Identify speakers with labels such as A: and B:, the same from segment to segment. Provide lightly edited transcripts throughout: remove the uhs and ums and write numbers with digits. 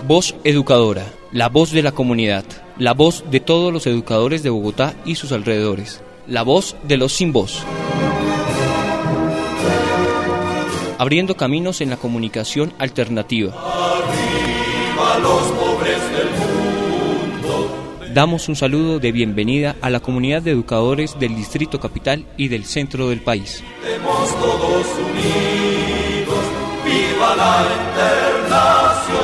A: Voz Educadora, la voz de la comunidad, la voz de todos los educadores de Bogotá y sus alrededores, la voz de los sin voz. Abriendo caminos en la comunicación alternativa. Arriba los pobres del mundo. Damos un saludo de bienvenida a la comunidad de educadores del Distrito Capital y del centro del país. Estemos todos unidos, viva la Internacional.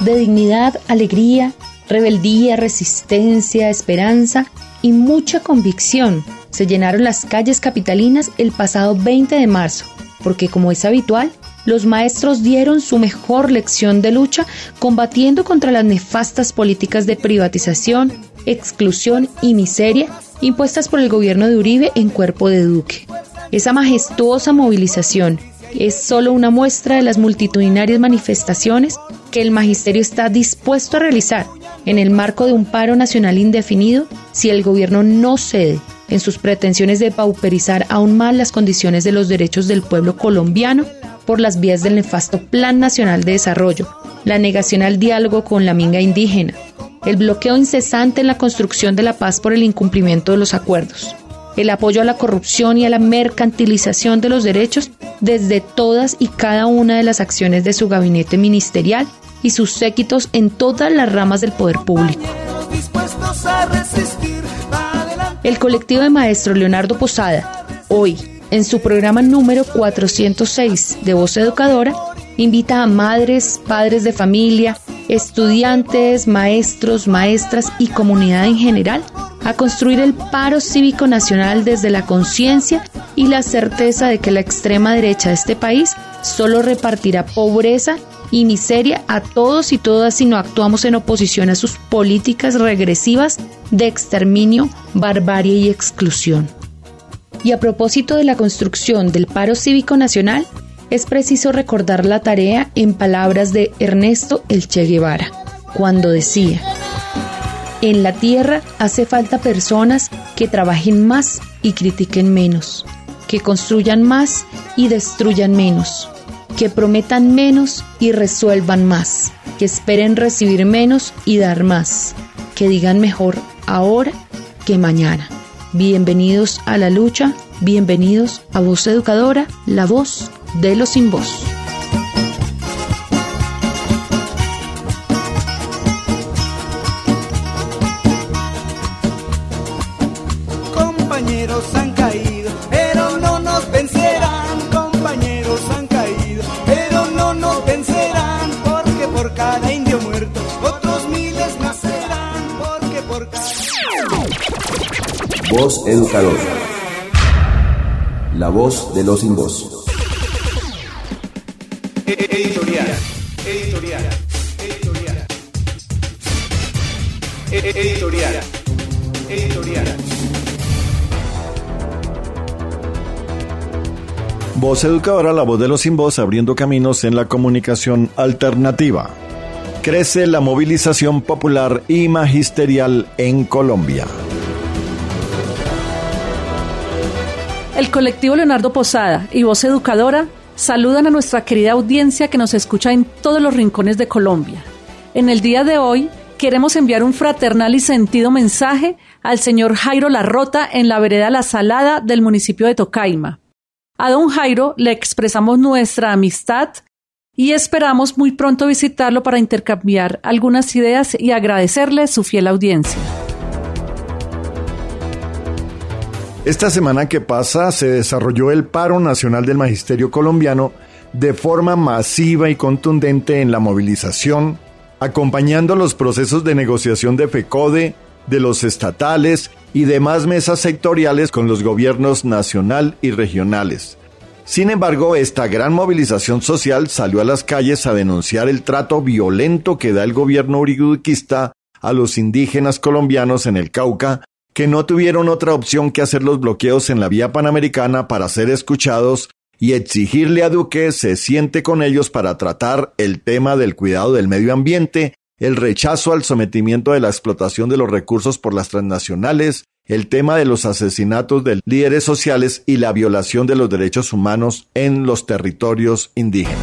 B: De dignidad, alegría, rebeldía, resistencia, esperanza y mucha convicción se llenaron las calles capitalinas el pasado 20 de marzo, porque como es habitual, los maestros dieron su mejor lección de lucha combatiendo contra las nefastas políticas de privatización, exclusión y miseria impuestas por el gobierno de Uribe en cuerpo de Duque. Esa majestuosa movilización es solo una muestra de las multitudinarias manifestaciones que el magisterio está dispuesto a realizar en el marco de un paro nacional indefinido si el gobierno no cede en sus pretensiones de pauperizar aún más las condiciones de los derechos del pueblo colombiano por las vías del nefasto Plan Nacional de Desarrollo, la negación al diálogo con la minga indígena, el bloqueo incesante en la construcción de la paz por el incumplimiento de los acuerdos, el apoyo a la corrupción y a la mercantilización de los derechos desde todas y cada una de las acciones de su gabinete ministerial y sus séquitos en todas las ramas del poder público. El colectivo de maestro Leonardo Posada, hoy, en su programa número 406 de Voz Educadora, invita a madres, padres de familia, estudiantes, maestros, maestras y comunidad en general a construir el paro cívico nacional desde la conciencia y la certeza de que la extrema derecha de este país solo repartirá pobreza y miseria a todos y todas si no actuamos en oposición a sus políticas regresivas de exterminio, barbarie y exclusión. Y a propósito de la construcción del paro cívico nacional, es preciso recordar la tarea en palabras de Ernesto El Che Guevara, cuando decía: en la tierra hace falta personas que trabajen más y critiquen menos, que construyan más y destruyan menos, que prometan menos y resuelvan más, que esperen recibir menos y dar más, que digan mejor ahora que mañana. Bienvenidos a la lucha, bienvenidos a Voz Educadora, la voz de los sin voz.
C: Compañeros han caído, pero no nos vencerán. Compañeros han caído, pero no nos vencerán. Porque por cada indio muerto, otros miles nacerán. Porque por cada...
D: Voz Educadora, la voz de los sin voz.
C: Editorial.
E: Voz Educadora, la voz de los sin voz, abriendo caminos en la comunicación alternativa. Crece la movilización popular y magisterial en Colombia.
F: El colectivo Leonardo Posada y Voz Educadora saludan a nuestra querida audiencia que nos escucha en todos los rincones de Colombia. En el día de hoy queremos enviar un fraternal y sentido mensaje al señor Jairo Larrota en la vereda La Salada del municipio de Tocaima. A don Jairo le expresamos nuestra amistad y esperamos muy pronto visitarlo para intercambiar algunas ideas y agradecerle su fiel audiencia.
E: Esta semana que pasa se desarrolló el paro nacional del magisterio colombiano de forma masiva y contundente en la movilización, acompañando los procesos de negociación de FECODE, de los estatales y demás mesas sectoriales con los gobiernos nacional y regionales. Sin embargo, esta gran movilización social salió a las calles a denunciar el trato violento que da el gobierno uribequista a los indígenas colombianos en el Cauca, que no tuvieron otra opción que hacer los bloqueos en la vía panamericana para ser escuchados y exigirle a Duque se siente con ellos para tratar el tema del cuidado del medio ambiente, el rechazo al sometimiento de la explotación de los recursos por las transnacionales, el tema de los asesinatos de líderes sociales y la violación de los derechos humanos en los territorios indígenas.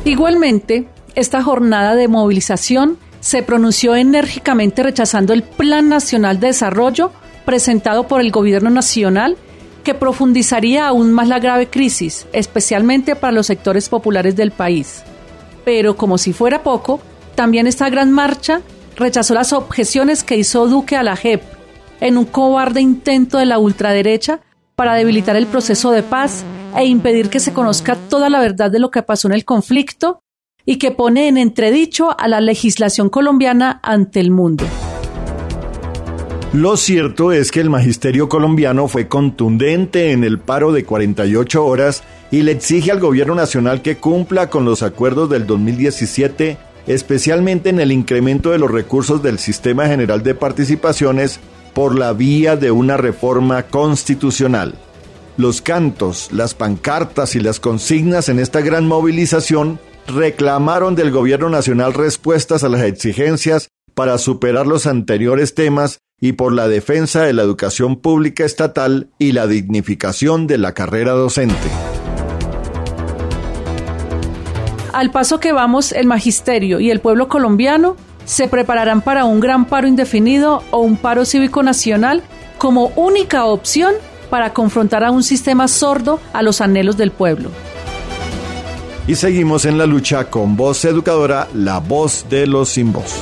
F: Igualmente, esta jornada de movilización se pronunció enérgicamente rechazando el Plan Nacional de Desarrollo presentado por el Gobierno Nacional, que profundizaría aún más la grave crisis, especialmente para los sectores populares del país. Pero como si fuera poco, también esta gran marcha rechazó las objeciones que hizo Duque a la JEP en un cobarde intento de la ultraderecha para debilitar el proceso de paz e impedir que se conozca toda la verdad de lo que pasó en el conflicto y que pone en entredicho a la legislación colombiana ante el mundo.
E: Lo cierto es que el magisterio colombiano fue contundente en el paro de 48 horas y le exige al gobierno nacional que cumpla con los acuerdos del 2017, especialmente en el incremento de los recursos del Sistema General de Participaciones por la vía de una reforma constitucional. Los cantos, las pancartas y las consignas en esta gran movilización reclamaron del gobierno nacional respuestas a las exigencias para superar los anteriores temas y por la defensa de la educación pública estatal y la dignificación de la carrera docente.
F: Al paso que vamos, el magisterio y el pueblo colombiano se prepararán para un gran paro indefinido o un paro cívico nacional como única opción para confrontar a un sistema sordo a los anhelos del pueblo.
E: Y seguimos en la lucha con Voz Educadora, la voz de los sin voz.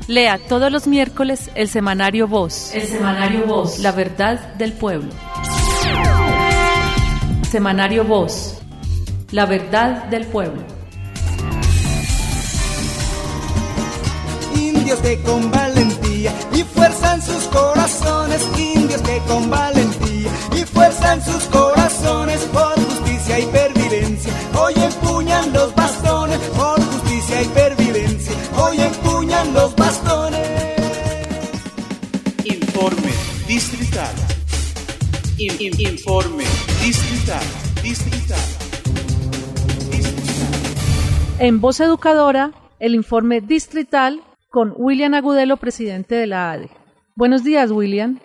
F: Lea todos los miércoles el semanario Voz. El semanario Voz. La verdad del pueblo. Semanario Voz. La verdad del pueblo.
C: Indios que con valentía y fuerza en sus corazones, indios que con valentía y fuerza en sus corazones, por justicia y pervivencia, hoy empuñan los bastones, por justicia y pervivencia, hoy empuñan los bastones.
G: Informe distrital. Informe distrital.
F: En Voz Educadora, el informe distrital con William Agudelo, presidente de la ADE. Buenos días, William.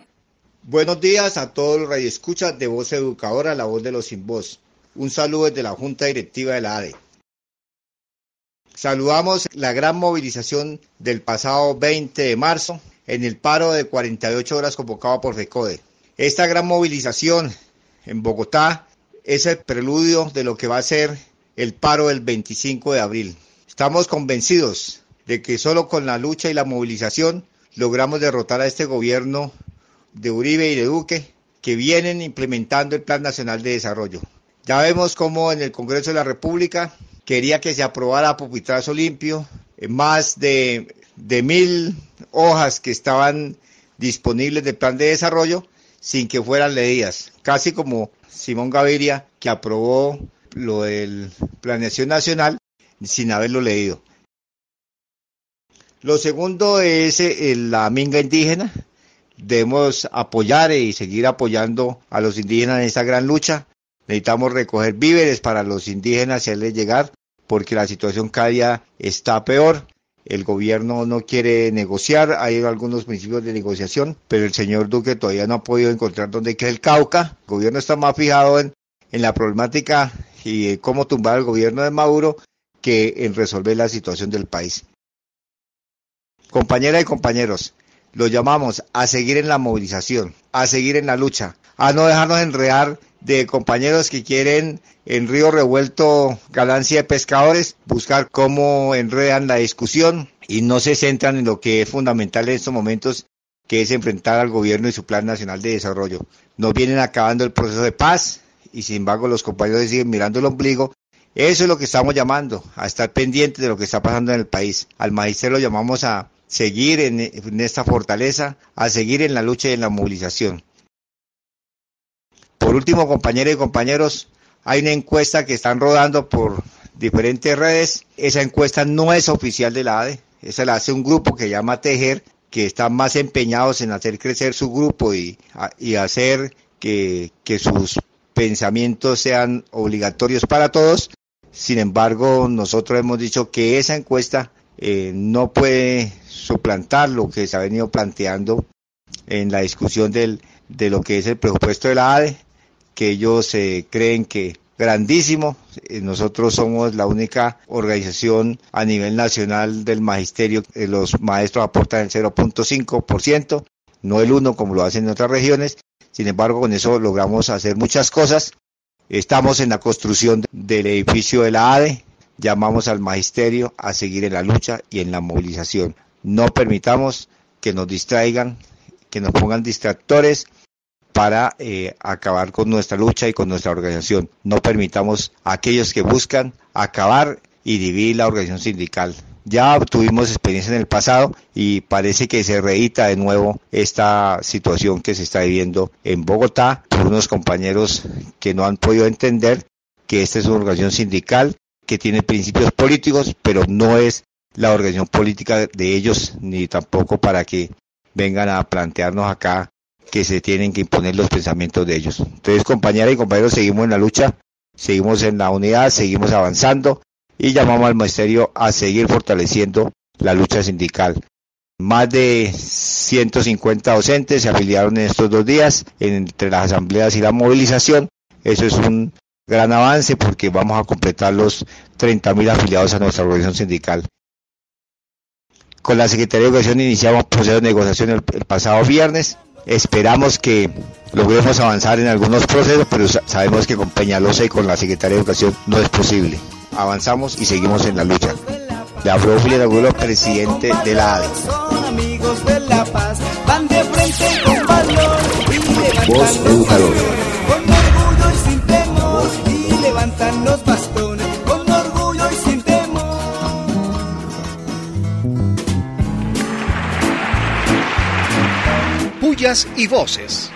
H: Buenos días a todos los radioescuchas de Voz Educadora, la voz de los sin voz. Un saludo desde la Junta Directiva de la ADE. Saludamos la gran movilización del pasado 20 de marzo en el paro de 48 horas convocado por FECODE. Esta gran movilización en Bogotá es el preludio de lo que va a ser el paro del 25 de abril. Estamos convencidos de que solo con la lucha y la movilización logramos derrotar a este gobierno de Uribe y de Duque que vienen implementando el Plan Nacional de Desarrollo. Ya vemos cómo en el Congreso de la República quería que se aprobara a pupitrazo limpio más de 1.000 hojas que estaban disponibles del Plan de Desarrollo sin que fueran leídas, casi como Simón Gaviria, que aprobó lo del Planeación Nacional sin haberlo leído. Lo segundo es la minga indígena. Debemos apoyar y seguir apoyando a los indígenas en esta gran lucha. Necesitamos recoger víveres para los indígenas y hacerles llegar, porque la situación cada día está peor. El gobierno no quiere negociar, hay algunos principios de negociación, pero el señor Duque todavía no ha podido encontrar dónde queda el Cauca. El gobierno está más fijado en la problemática y cómo tumbar al gobierno de Maduro que en resolver la situación del país. Compañeras y compañeros, los llamamos a seguir en la movilización, a seguir en la lucha, a no dejarnos enredar de compañeros que quieren en río revuelto ganancia de pescadores, buscar cómo enredan la discusión y no se centran en lo que es fundamental en estos momentos, que es enfrentar al gobierno y su Plan Nacional de Desarrollo. Nos vienen acabando el proceso de paz y sin embargo los compañeros siguen mirando el ombligo. Eso es lo que estamos llamando, a estar pendientes de lo que está pasando en el país. Al magisterio lo llamamos a seguir en esta fortaleza, a seguir en la lucha y en la movilización. Por último, compañeras y compañeros, hay una encuesta que están rodando por diferentes redes. Esa encuesta no es oficial de la ADE, esa la hace un grupo que se llama Tejer, que están más empeñados en hacer crecer su grupo y hacer que sus pensamientos sean obligatorios para todos. Sin embargo, nosotros hemos dicho que esa encuesta no puede suplantar lo que se ha venido planteando en la discusión de lo que es el presupuesto de la ADE, que ellos creen que grandísimo. Nosotros somos la única organización a nivel nacional del magisterio. Los maestros aportan el 0.5%, no el 1% como lo hacen en otras regiones. Sin embargo, con eso logramos hacer muchas cosas. Estamos en la construcción del edificio de la ADE. Llamamos al magisterio a seguir en la lucha y en la movilización. No permitamos que nos distraigan, que nos pongan distractores para acabar con nuestra lucha y con nuestra organización. No permitamos a aquellos que buscan acabar y dividir la organización sindical. Ya tuvimos experiencia en el pasado y parece que se reedita de nuevo esta situación que se está viviendo en Bogotá por unos compañeros que no han podido entender que esta es una organización sindical que tiene principios políticos, pero no es la organización política de ellos, ni tampoco para que vengan a plantearnos acá que se tienen que imponer los pensamientos de ellos. Entonces, compañeras y compañeros, seguimos en la lucha, seguimos en la unidad, seguimos avanzando y llamamos al magisterio a seguir fortaleciendo la lucha sindical. Más de 150 docentes se afiliaron en estos 2 días entre las asambleas y la movilización. Eso es un gran avance porque vamos a completar los 30.000 afiliados a nuestra organización sindical. Con la Secretaría de Educación iniciamos proceso de negociación el pasado viernes. Esperamos que logremos avanzar en algunos procesos, pero sabemos que con Peñalosa y con la Secretaría de Educación no es posible. Avanzamos y seguimos en la lucha. Le habló Julián Abuelo, presidente de la ADE.
C: Son amigos de la paz, van de frente con valor y
D: Voz
C: levantan los
D: Educador.
C: bastones, con orgullo y sin temor, y levantan los bastones, con orgullo y sin temor.
I: Pullas y voces.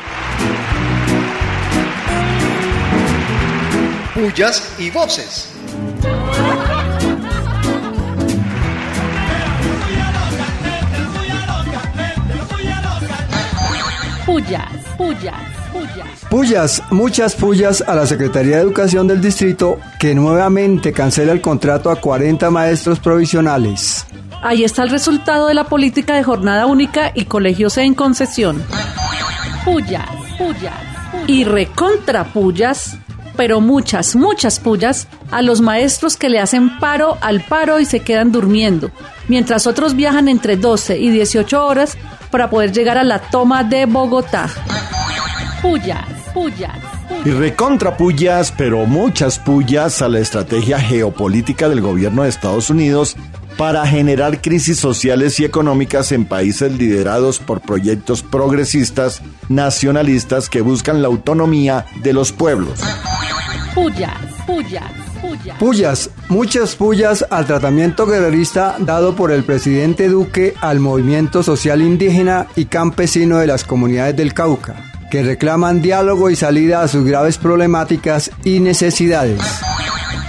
I: Pullas y voces.
F: Pullas, pullas, pullas.
J: Pullas, muchas pullas a la Secretaría de Educación del Distrito, que nuevamente cancela el contrato a 40 maestros provisionales.
F: Ahí está el resultado de la política de jornada única y colegios en concesión. Pullas, pullas, pullas. Y recontra pullas, pero muchas, muchas pullas a los maestros que le hacen paro al paro y se quedan durmiendo, mientras otros viajan entre 12 y 18 horas para poder llegar a la toma de Bogotá. Pullas, pullas, pullas.
E: Y recontra pullas, pero muchas pullas a la estrategia geopolítica del gobierno de Estados Unidos para generar crisis sociales y económicas en países liderados por proyectos progresistas, nacionalistas que buscan la autonomía de los pueblos.
F: Pullas, pullas, pullas.
J: Pullas, muchas pullas al tratamiento guerrerista dado por el presidente Duque al movimiento social indígena y campesino de las comunidades del Cauca, que reclaman diálogo y salida a sus graves problemáticas y necesidades.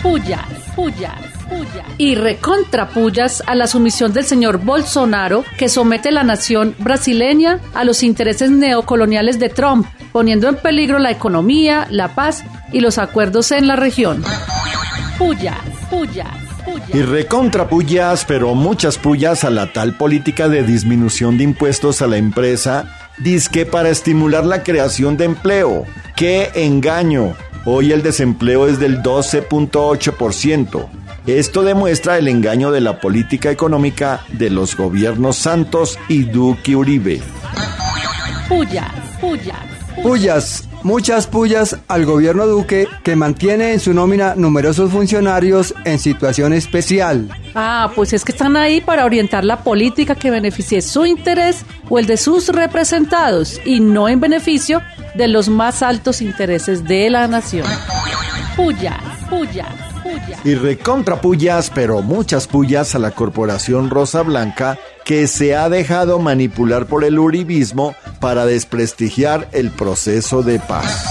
F: Pullas, pullas, pullas. Y recontra pullas a la sumisión del señor Bolsonaro, que somete la nación brasileña a los intereses neocoloniales de Trump, poniendo en peligro la economía, la paz y los acuerdos en la región. Pullas, pullas, pullas.
E: Y recontra pullas, pero muchas pullas a la tal política de disminución de impuestos a la empresa, dizque para estimular la creación de empleo. ¡Qué engaño! Hoy el desempleo es del 12.8%. Esto demuestra el engaño de la política económica de los gobiernos Santos y Duque Uribe.
F: Pullas, pullas.
J: Pullas, muchas pullas al gobierno Duque, que mantiene en su nómina numerosos funcionarios en situación especial.
F: Pues es que están ahí para orientar la política que beneficie su interés o el de sus representados y no en beneficio de los más altos intereses de la nación. Pullas, pullas, pullas.
E: Y recontra pullas, pero muchas pullas a la Corporación Rosa Blanca, que se ha dejado manipular por el uribismo para desprestigiar el proceso de paz.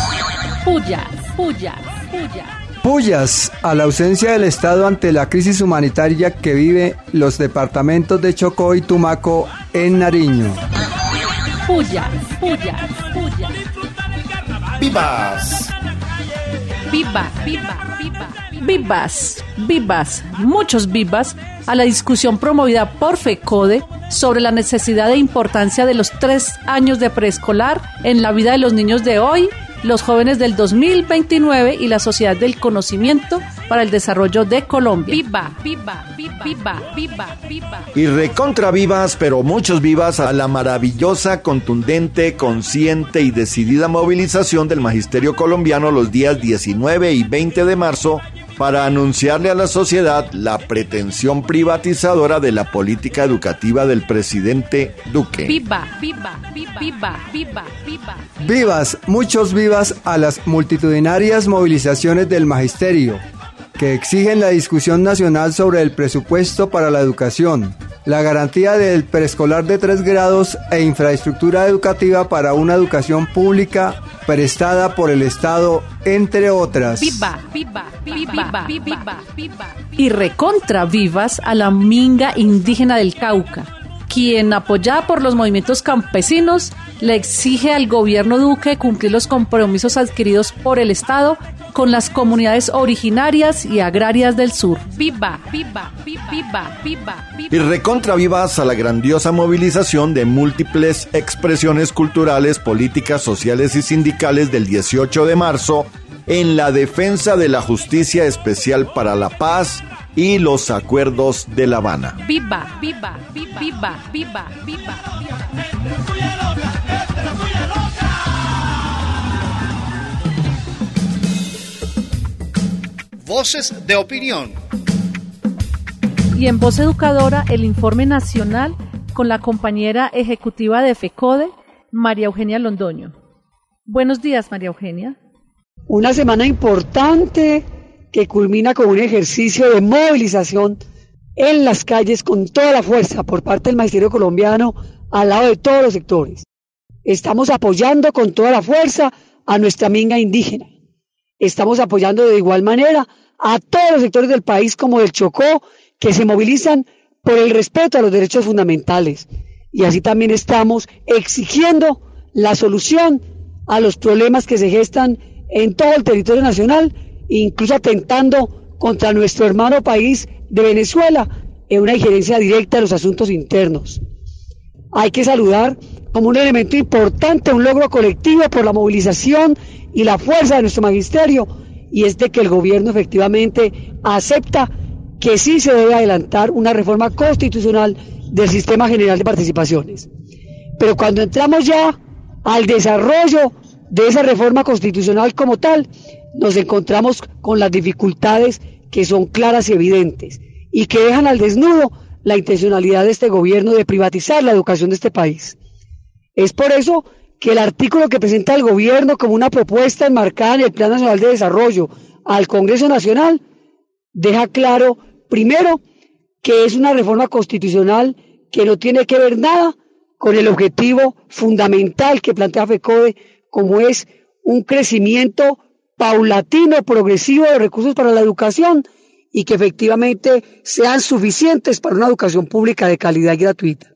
F: Pullas, pullas, pullas.
J: Pullas a la ausencia del Estado ante la crisis humanitaria que vive los departamentos de Chocó y Tumaco en Nariño.
F: Pullas, pullas, pullas.
G: ¡Vivas!
F: Viva, viva, viva. Vivas, vivas, muchos vivas a la discusión promovida por FECODE sobre la necesidad e importancia de los 3 años de preescolar en la vida de los niños de hoy, los jóvenes del 2029 y la sociedad del conocimiento para el desarrollo de Colombia. Viva, viva, viva, viva, viva, viva.
E: Y recontra vivas, pero muchos vivas a la maravillosa, contundente, consciente y decidida movilización del magisterio colombiano los días 19 y 20 de marzo para anunciarle a la sociedad la pretensión privatizadora de la política educativa del presidente Duque.
F: Viva, viva, viva, viva, viva, viva.
J: Vivas, muchos vivas a las multitudinarias movilizaciones del magisterio, que exigen la discusión nacional sobre el presupuesto para la educación, la garantía del preescolar de 3 grados e infraestructura educativa para una educación pública prestada por el Estado, entre otras.
F: Viva, viva, viva, viva, viva. Y recontra vivas a la minga indígena del Cauca, quien, apoyada por los movimientos campesinos, le exige al gobierno Duque cumplir los compromisos adquiridos por el Estado con las comunidades originarias y agrarias del sur. Viva, viva, viva, viva, viva, viva.
E: Y recontra vivas a la grandiosa movilización de múltiples expresiones culturales, políticas, sociales y sindicales del 18 de marzo en la defensa de la justicia especial para la paz y los acuerdos de La Habana.
F: Viva, viva, viva, viva, viva, viva, viva.
I: Voces de opinión.
F: Y en Voz Educadora, el informe nacional con la compañera ejecutiva de FECODE, María Eugenia Londoño. Buenos días, María Eugenia.
K: Una semana importante que culmina con un ejercicio de movilización en las calles con toda la fuerza por parte del magisterio colombiano al lado de todos los sectores. Estamos apoyando con toda la fuerza a nuestra minga indígena. Estamos apoyando de igual manera a todos los sectores del país como del Chocó que se movilizan por el respeto a los derechos fundamentales. Y así también estamos exigiendo la solución a los problemas que se gestan en todo el territorio nacional, incluso atentando contra nuestro hermano país de Venezuela en una injerencia directa en los asuntos internos. Hay que saludar como un elemento importante, un logro colectivo por la movilización y la fuerza de nuestro magisterio, y es de que el gobierno efectivamente acepta que sí se debe adelantar una reforma constitucional del sistema general de participaciones. Pero cuando entramos ya al desarrollo de esa reforma constitucional como tal, nos encontramos con las dificultades que son claras y evidentes y que dejan al desnudo la intencionalidad de este gobierno de privatizar la educación de este país. Es por eso que el artículo que presenta el gobierno como una propuesta enmarcada en el Plan Nacional de Desarrollo al Congreso Nacional deja claro, primero, que es una reforma constitucional que no tiene que ver nada con el objetivo fundamental que plantea FECODE, como es un crecimiento paulatino, progresivo de recursos para la educación y que efectivamente sean suficientes para una educación pública de calidad y gratuita.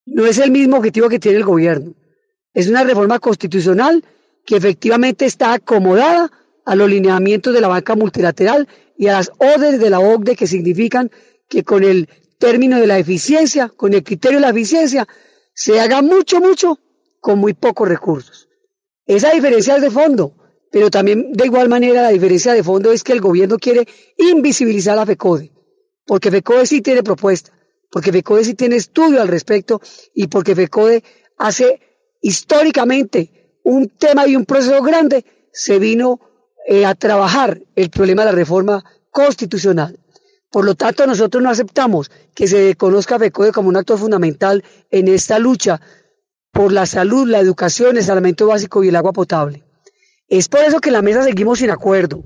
K: No es el mismo objetivo que tiene el gobierno. Es una reforma constitucional que efectivamente está acomodada a los lineamientos de la banca multilateral y a las órdenes de la OCDE, que significan que con el término de la eficiencia, con el criterio de la eficiencia, se haga mucho con muy pocos recursos. Esa diferencia es de fondo, pero también de igual manera la diferencia de fondo es que el gobierno quiere invisibilizar a FECODE, porque FECODE sí tiene propuesta, porque FECODE sí tiene estudio al respecto y porque FECODE hace históricamente un tema y un proceso grande, se vino a trabajar el problema de la reforma constitucional. Por lo tanto, nosotros no aceptamos que se conozca a FECODE como un actor fundamental en esta lucha por la salud, la educación, el saneamiento básico y el agua potable. Es por eso que en la mesa seguimos sin acuerdo.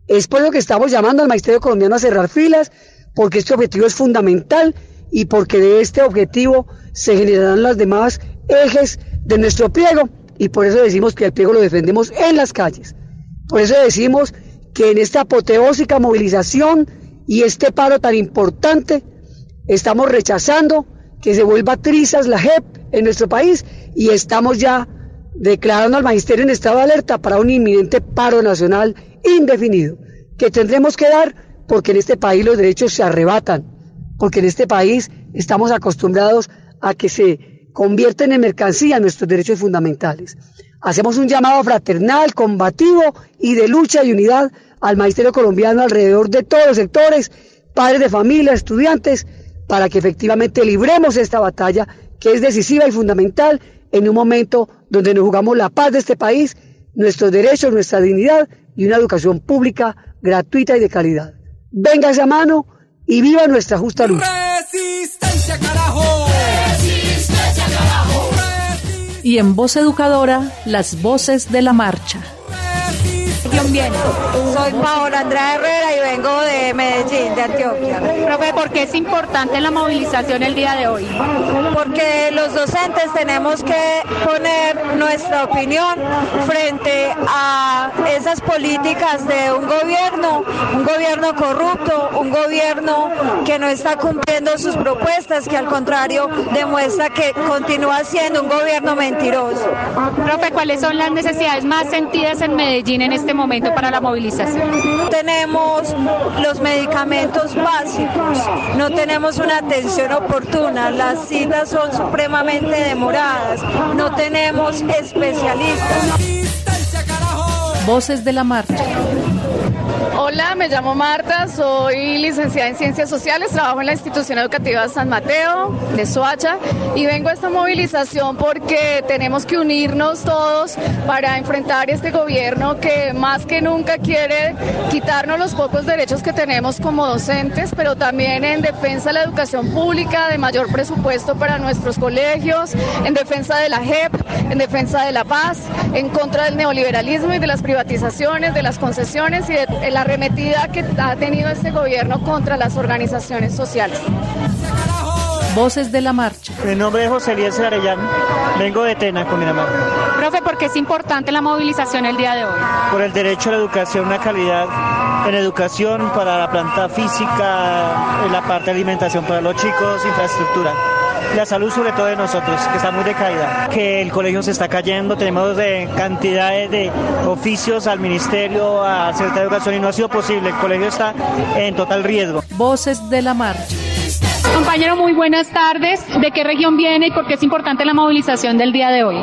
K: Es por eso que estamos llamando al magisterio colombiano a cerrar filas, porque este objetivo es fundamental y porque de este objetivo se generarán los demás ejes de nuestro pliego, y por eso decimos que el pliego lo defendemos en las calles. Por eso decimos que en esta apoteósica movilización y este paro tan importante, estamos rechazando que se vuelva trizas la JEP en nuestro país y estamos ya declarando al magisterio en estado de alerta para un inminente paro nacional indefinido, que tendremos que dar porque en este país los derechos se arrebatan, porque en este país estamos acostumbrados a que se convierten en mercancía nuestros derechos fundamentales. Hacemos un llamado fraternal, combativo y de lucha y unidad al magisterio colombiano alrededor de todos los sectores, padres de familia, estudiantes, para que efectivamente libremos esta batalla que es decisiva y fundamental en un momento donde nos jugamos la paz de este país, nuestros derechos, nuestra dignidad y una educación pública gratuita y de calidad. Venga esa mano y viva nuestra justa lucha.
C: ¡Resistencia, carajo! ¡Resistencia, carajo!
F: Y en Voz Educadora, las voces de la marcha.
L: Bien. Soy Paola Andrea Herrera y vengo de Medellín, de Antioquia.
M: Profe, ¿por qué es importante la movilización el día de hoy?
L: Porque los docentes tenemos que poner nuestra opinión frente a esas políticas de un gobierno corrupto, un gobierno que no está cumpliendo sus propuestas, que al contrario demuestra que continúa siendo un gobierno mentiroso.
M: Profe, ¿cuáles son las necesidades más sentidas en Medellín en este momento para la movilización?
L: Tenemos los medicamentos básicos, no tenemos una atención oportuna, las citas son supremamente demoradas, no tenemos especialistas.
F: Voces de la marcha.
N: Hola, me llamo Marta, soy licenciada en Ciencias Sociales, trabajo en la institución educativa San Mateo de Soacha y vengo a esta movilización porque tenemos que unirnos todos para enfrentar este gobierno que más que nunca quiere quitarnos los pocos derechos que tenemos como docentes, pero también en defensa de la educación pública, de mayor presupuesto para nuestros colegios, en defensa de la JEP, en defensa de la paz, en contra del neoliberalismo y de las privatizaciones, de las concesiones y de la arremetida que ha tenido este gobierno contra las organizaciones sociales.
F: Voces de la marcha.
O: Mi nombre es José Elías Arellano, vengo de Tena, Cundinamarca.
M: Profe, ¿por qué es importante la movilización el día de hoy?
O: Por el derecho a la educación, una calidad en educación para la planta física, en la parte de alimentación para los chicos, infraestructura. La salud sobre todo de nosotros, que está muy decaída, que el colegio se está cayendo, tenemos cantidades de oficios al ministerio, a Secretaría de Educación y no ha sido posible, el colegio está en total riesgo.
F: Voces de la marcha.
M: Compañero, muy buenas tardes. ¿De qué región viene y por qué es importante la movilización del día de hoy?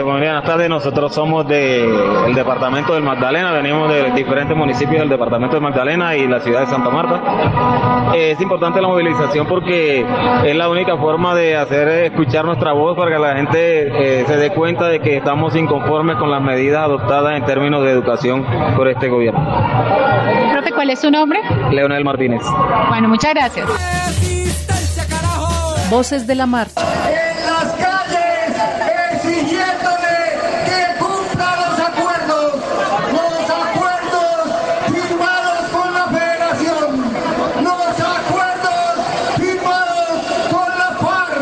P: Buenas tardes, nosotros somos del departamento del Magdalena, venimos de diferentes municipios del departamento del Magdalena y la ciudad de Santa Marta. Es importante la movilización porque es la única forma de hacer escuchar nuestra voz para que la gente se dé cuenta de que estamos inconformes con las medidas adoptadas en términos de educación por este gobierno.
M: Profe, ¿cuál es su nombre?
P: Leonel Martínez.
M: Bueno, muchas gracias.
F: Voces de la marcha.
C: En las calles exigiéndole que cumpla los acuerdos firmados con la Federación, los acuerdos firmados con la FARC,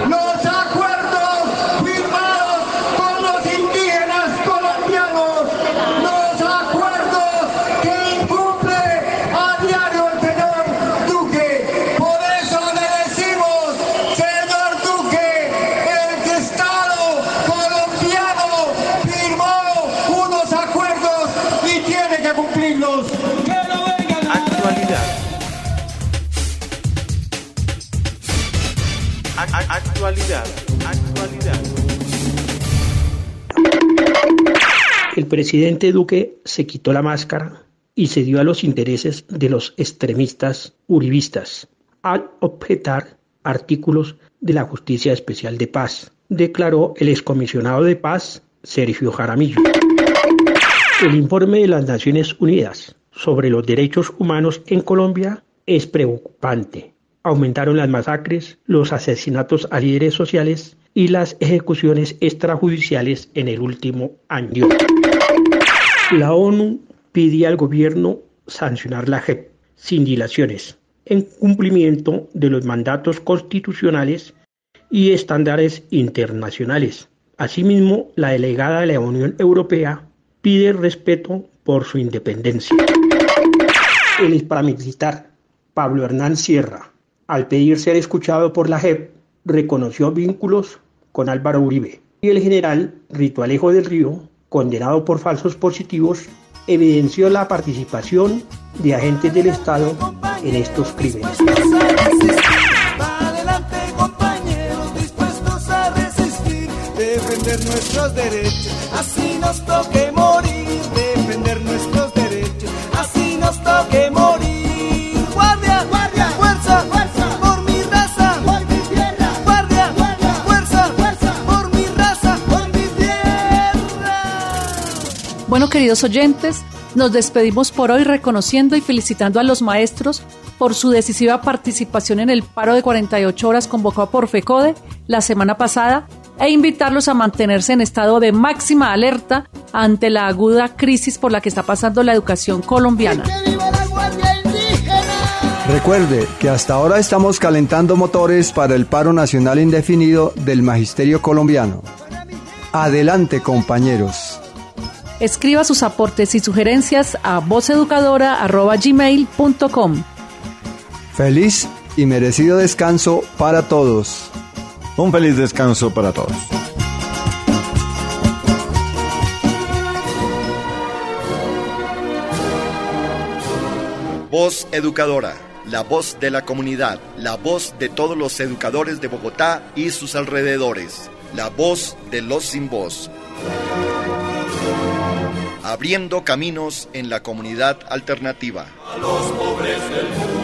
C: los acuerdos firmados con los indígenas colombianos, los acuerdos que incumple a diario el señor Duque. Por eso le decimos, señor Duque, el Estado colombiano firmó unos acuerdos y tiene que cumplirlos. Que no vengan a...
G: Actualidad.
Q: El presidente Duque se quitó la máscara y cedió a los intereses de los extremistas uribistas al objetar artículos de la Justicia Especial de Paz, declaró el excomisionado de paz Sergio Jaramillo. El informe de las Naciones Unidas sobre los derechos humanos en Colombia es preocupante. Aumentaron las masacres, los asesinatos a líderes sociales y las ejecuciones extrajudiciales en el último año. La ONU pide al gobierno sancionar la JEP sin dilaciones, en cumplimiento de los mandatos constitucionales y estándares internacionales. Asimismo, la delegada de la Unión Europea pide respeto por su independencia. El exparamilitar Pablo Hernán Sierra, al pedir ser escuchado por la JEP, reconoció vínculos con Álvaro Uribe. Y el general Rito Alejo del Río, condenado por falsos positivos, evidenció la participación de agentes del Estado en estos crímenes.
C: Adelante, compañeros, dispuestos a resistir, defender nuestros derechos, así nos toque morir, defender nuestros derechos, así nos toque morir. Guardia, guardia, fuerza, fuerza, por mi raza, por mi tierra. Guardia, guardia, fuerza, fuerza, por mi raza, por mi tierra.
F: Bueno, queridos oyentes, nos despedimos por hoy reconociendo y felicitando a los maestros por su decisiva participación en el paro de 48 horas convocado por FECODE la semana pasada e invitarlos a mantenerse en estado de máxima alerta ante la aguda crisis por la que está pasando la educación colombiana.
J: Recuerde que hasta ahora estamos calentando motores para el paro nacional indefinido del Magisterio Colombiano. Adelante, compañeros.
F: Escriba sus aportes y sugerencias a voceducadora@gmail.com.
J: Feliz y merecido descanso para todos.
E: Un feliz descanso para todos.
R: Voz Educadora, la voz de la comunidad, la voz de todos los educadores de Bogotá y sus alrededores, la voz de los sin voz. Abriendo caminos en la comunidad alternativa.
S: A los pobres del mundo.